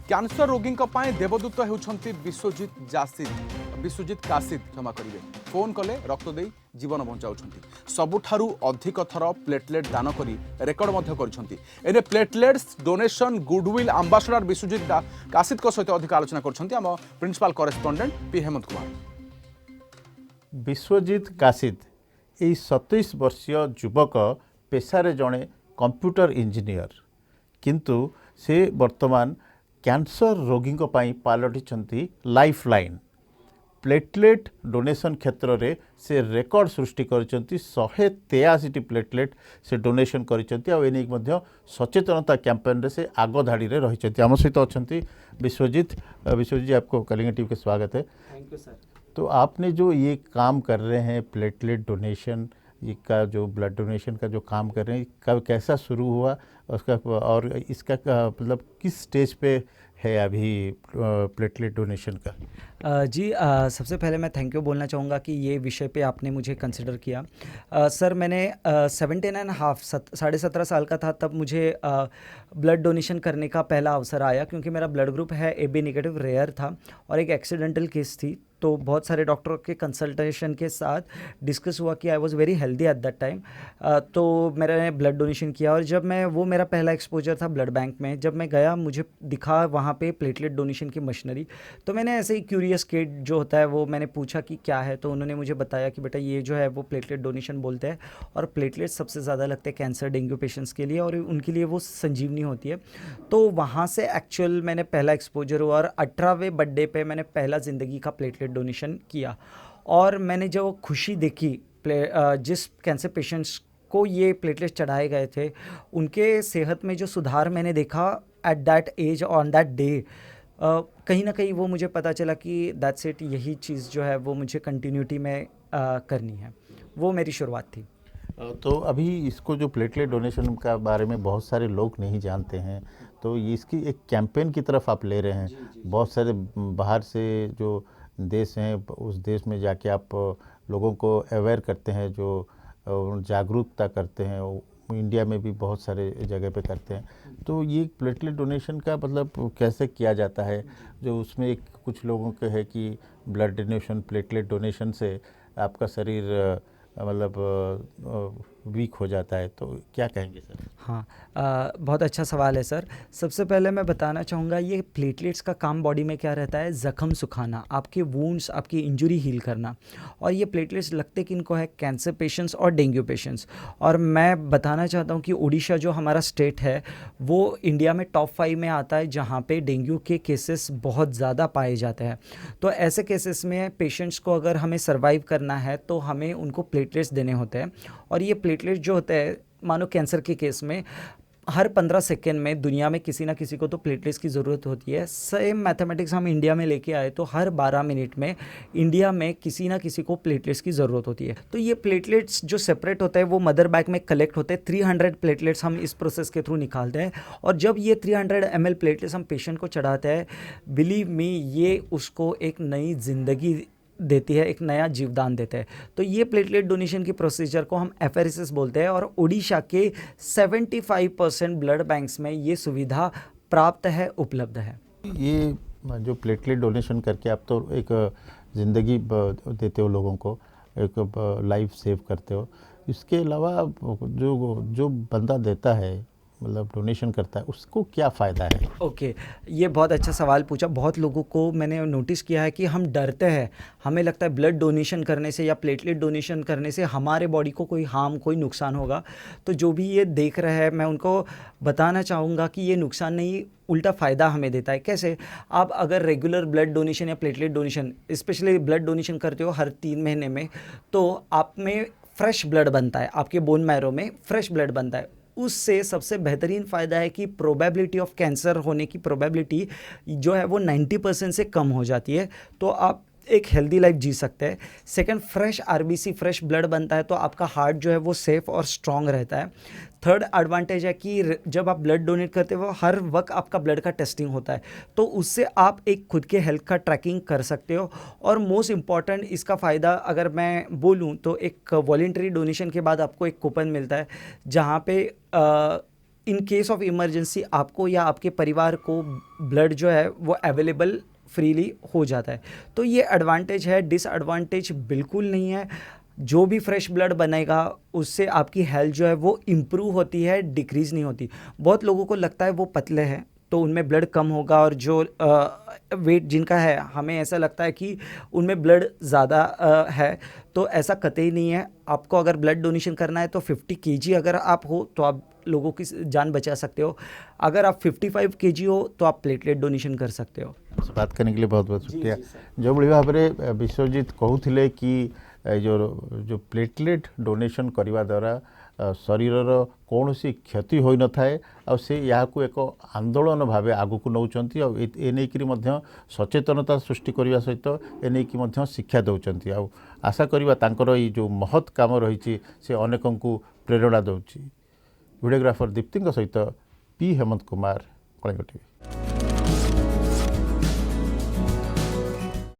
Cancer रोगी देवदूत होती विश्वजित कासिद क्षमा करेंगे फोन कले रक्त दे जीवन बचाऊँ सबुठारु अधिक थर प्लेटलेट दान कर रेकर्ड कर platelets donation goodwill ambassador Vishwajit Kasid सहित अधिक आलोचना कर principal correspondent P Hemant Kumar. Vishwajit Kasid यही 27 वर्षीय युवक पेशारे जड़े कंप्यूटर इंजीनियर किंतु से वर्तमान कैंसर रोगी पलटि लाइफ लाइन प्लेटलेट डोनेशन क्षेत्र में से रेकर्ड सृष्टि कर 183 प्लेटलेट से डोनेशन कर सचेतनता कैंपेन रे से आग धाड़ी में रही। आम सहित अच्छा विश्वजित जी आपको कलिंग टीवी के स्वागत है। Thank you sir. तो आपने जो ये काम कर रहे हैं प्लेटलेट डोनेशन का जो ब्लड डोनेशन का जो काम कर रहे हैं कब कैसा शुरू हुआ उसका और इसका मतलब किस स्टेज पे है अभी प्लेटलेट डोनेशन का? जी सबसे पहले मैं थैंक यू बोलना चाहूँगा कि ये विषय पे आपने मुझे कंसिडर किया। सर मैंने 17.5 साल का था तब मुझे ब्लड डोनेशन करने का पहला अवसर आया क्योंकि मेरा ब्लड ग्रुप है AB नेगेटिव रेयर था और एक एक्सीडेंटल केस थी। तो बहुत सारे डॉक्टरों के कंसल्टेशन के साथ डिस्कस हुआ कि I was very healthy at that time. तो मैंने ब्लड डोनेशन किया और जब मैं वो मेरा पहला एक्सपोजर था ब्लड बैंक में। जब मैं गया मुझे दिखा वहाँ पे प्लेटलेट डोनेशन की मशीनरी। तो मैंने ऐसे ही क्यूरियस किड जो होता है वो मैंने पूछा कि क्या है। तो उन्होंने मुझे बताया कि बेटा ये जो है वो प्लेटलेट डोनेशन बोलते हैं और प्लेटलेट सबसे ज़्यादा लगते हैं कैंसर डेंगू पेशेंट्स के लिए और उनके लिए वो संजीवनी होती है। तो वहाँ से एक्चुअल मैंने पहला एक्सपोजर हुआ और 18वें बर्थडे पे मैंने पहला ज़िंदगी का प्लेटलेट डोनेशन किया। और मैंने जो खुशी देखी जिस कैंसर पेशेंट्स को ये प्लेटलेट चढ़ाए गए थे उनके सेहत में जो सुधार मैंने देखा at that age on that day, कहीं ना कहीं वो मुझे पता चला कि दैट्स इट, यही चीज़ जो है वो मुझे कंटिन्यूटी में करनी है। वो मेरी शुरुआत थी। तो अभी इसको जो प्लेटलेट डोनेशन का बारे में बहुत सारे लोग नहीं जानते हैं, तो ये इसकी एक कैंपेन की तरफ आप ले रहे हैं। बहुत सारे बाहर से जो देश हैं उस देश में जाके आप लोगों को अवेयर करते हैं, जो जागरूकता करते हैं। इंडिया में भी बहुत सारे जगह पे करते हैं। तो ये प्लेटलेट डोनेशन का मतलब कैसे किया जाता है? जो उसमें एक कुछ लोगों के है कि ब्लड डोनेशन प्लेटलेट डोनेशन से आपका शरीर मतलब वीक हो जाता है, तो क्या कहेंगे सर? हाँ, बहुत अच्छा सवाल है सर। सबसे पहले मैं बताना चाहूँगा ये प्लेटलेट्स का काम बॉडी में क्या रहता है, ज़ख्म सुखाना, आपके वुंड्स, आपकी इंजरी हील करना। और ये प्लेटलेट्स लगते किनको है, कैंसर पेशेंट्स और डेंगू पेशेंट्स। और मैं बताना चाहता हूँ कि उड़ीसा जो हमारा स्टेट है वो इंडिया में टॉप 5 में आता है जहाँ पे डेंगू के केसेस बहुत ज़्यादा पाए जाते हैं। तो ऐसे केसेस में पेशेंट्स को अगर हमें सर्वाइव करना है तो हमें उनको प्लेटलेट्स देने होते हैं। और ये प्लेटलेट जो होते हैं, मानो कैंसर के केस में हर 15 सेकेंड में दुनिया में किसी ना किसी को तो प्लेटलेट्स की ज़रूरत होती है। सेम मैथमेटिक्स हम इंडिया में लेके आए तो हर 12 मिनट में इंडिया में किसी ना किसी को प्लेटलेट्स की ज़रूरत होती है। तो ये प्लेटलेट्स जो सेपरेट होता है वो मदर बैग में कलेक्ट होते हैं। 300 प्लेटलेट्स हम इस प्रोसेस के थ्रू निकालते हैं और जब ये 300 ml प्लेटलेट्स हम पेशेंट को चढ़ाते हैं, बिलीव मी, ये उसको एक नई ज़िंदगी देती है, एक नया जीवदान देता है। तो ये प्लेटलेट डोनेशन की प्रोसीजर को हम एफेरेसिस बोलते हैं और उड़ीसा के 75% ब्लड बैंक्स में ये सुविधा प्राप्त है, उपलब्ध है। ये जो प्लेटलेट डोनेशन करके आप तो एक ज़िंदगी देते हो लोगों को, एक लाइफ सेव करते हो। इसके अलावा जो बंदा देता है, मतलब डोनेशन करता है, उसको क्या फ़ायदा है? ओके, ये बहुत अच्छा सवाल पूछा। बहुत लोगों को मैंने नोटिस किया है कि हम डरते हैं, हमें लगता है ब्लड डोनेशन करने से या प्लेटलेट डोनेशन करने से हमारे बॉडी को कोई हार्म, कोई नुकसान होगा। तो जो भी ये देख रहे हैं, मैं उनको बताना चाहूँगा कि ये नुकसान नहीं, उल्टा फ़ायदा हमें देता है। कैसे? आप अगर रेगुलर ब्लड डोनेशन या platelet donation, specially blood donation करते हो हर 3 महीने में, तो आप में फ्रेश ब्लड बनता है, आपके बोन मैरो में फ्रेश ब्लड बनता है। उससे सबसे बेहतरीन फ़ायदा है कि प्रोबेबिलिटी ऑफ कैंसर होने की प्रोबेबिलिटी जो है वो 90% से कम हो जाती है। तो आप एक हेल्दी लाइफ जी सकते हैं। Second, fresh RBC, fresh blood बनता है तो आपका हार्ट जो है वो सेफ और स्ट्रॉन्ग रहता है। थर्ड एडवांटेज है कि जब आप ब्लड डोनेट करते हो हर वक्त आपका ब्लड का टेस्टिंग होता है, तो उससे आप एक खुद के हेल्थ का ट्रैकिंग कर सकते हो। और मोस्ट इम्पॉर्टेंट इसका फ़ायदा अगर मैं बोलूँ तो एक वॉलंटरी डोनेशन के बाद आपको एक कूपन मिलता है जहाँ पे इन केस ऑफ इमरजेंसी आपको या आपके परिवार को ब्लड जो है वो अवेलेबल फ्रीली हो जाता है। तो ये एडवांटेज है, डिसएडवांटेज बिल्कुल नहीं है। जो भी फ्रेश ब्लड बनेगा उससे आपकी हेल्थ जो है वो इम्प्रूव होती है, डिक्रीज़ नहीं होती। बहुत लोगों को लगता है वो पतले हैं तो उनमें ब्लड कम होगा, और जो वेट जिनका है हमें ऐसा लगता है कि उनमें ब्लड ज़्यादा है, तो ऐसा कतई नहीं है। आपको अगर ब्लड डोनेशन करना है तो 50 केजी अगर आप हो तो आप लोगों की जान बचा सकते हो। अगर आप 55 केजी हो तो आप प्लेटलेट डोनेशन कर सकते हो। आपसे बात करने के लिए बहुत बहुत शुक्रिया। जो बड़ी भाव में विश्वजीत कहूले कि जो प्लेटलेट डोनेशन करने द्वारा शरीरर कौन सी क्षति हो न थाए आ से यहाँ एक आंदोलन भाव आगु को नौकरी आ सचेतनता सृष्टि करने सहित एने शिक्षा दौरान आ आशा करवा तांकर ये जो महत् काम रही से अनेक को प्रेरणा दौर। वीडियोग्राफर दीप्ति सहित पी हेमंत कुमार, कलिंग टीवी।